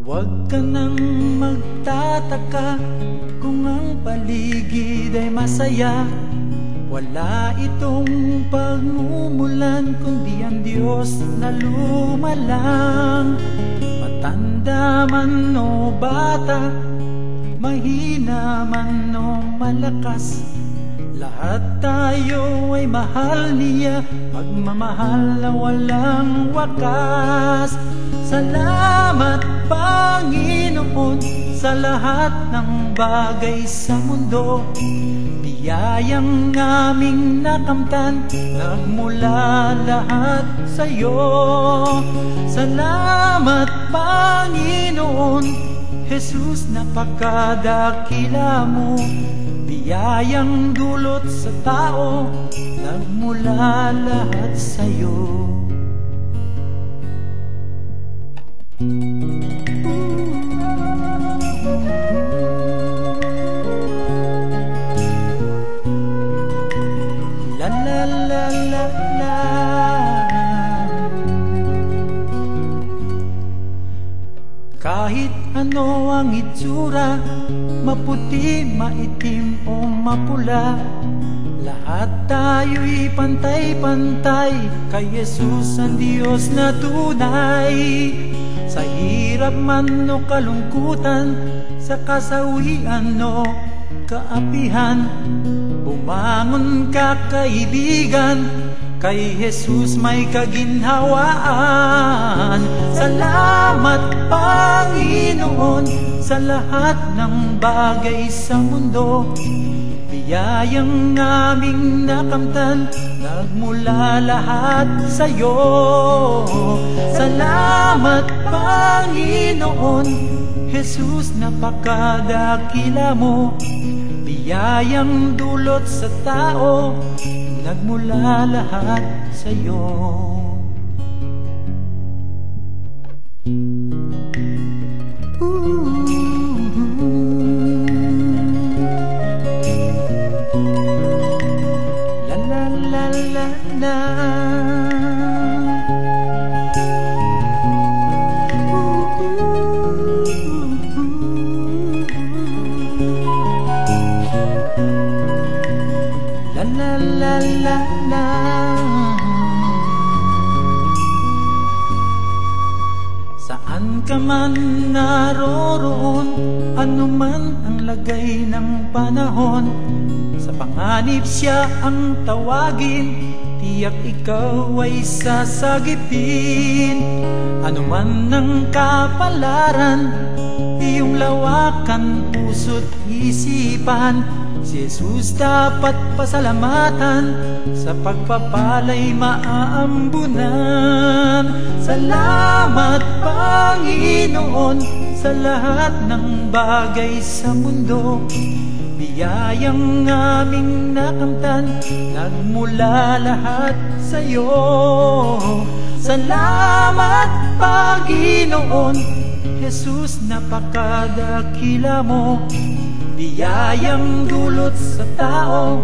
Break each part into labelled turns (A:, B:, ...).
A: Huwag ka nang magtataka kung ang paligid ay masaya. Wala itong pagmumulan, kundi ang Diyos na lumalang. Matanda man o bata, mahina man o malakas, lahat tayo ay mahal niya, pagmamahal na walang wakas. Salamat Panginoon sa lahat ng bagay sa mundo, biyayang aming nakamtan, nagmula lahat sa'yo. Salamat Panginoon Jesus, napakadakila mo, biyayang dulot sa tao, nagmula lahat sa'yo. La la la la la. Kahit ano ang itsura, maputi, maitim o mapula, lahat tayo'y pantay-pantay kay Jesus ang Diyos na tunay. Sa hirap man o kalungkutan, sa kasawian o kaapihan, bumangon ka kaibigan, kay Jesus may kaginhawaan. Salamat Panginoon sa lahat ng bagay sa mundo, biyayang aming nakamtan, nagmula lahat sa'yo. Salamat Panginoon Jesus, napakadakila mo, biyayang dulot sa tao, nagmula lahat sa'yo. La la la la la. La la la la la. Saan ka man naroroon, anuman ang lagay ng panahon, sa panganib siya ang tawagin, tiyak ikaw ay sasagipin. Anuman ang kapalaran, iyong lawakan, puso't isipan, si Jesus dapat pasalamatan, sa pagpapala'y maaambunan. Salamat Panginoon sa lahat ng bagay sa mundo, biyayang aming nakamtan, nagmula lahat sa'yo. Salamat Panginoon Jesus, napakadakila mo, biyayang dulot sa tao,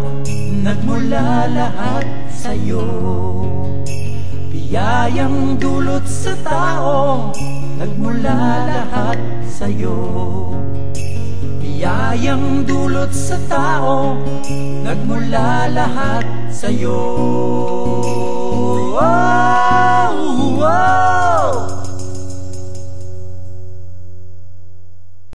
A: nagmula lahat sa'yo. Biyayang dulot sa tao, nagmula lahat sa'yo. Biyayang dulot sa tao, nagmula lahat sa'yo. Oh, oh, oh.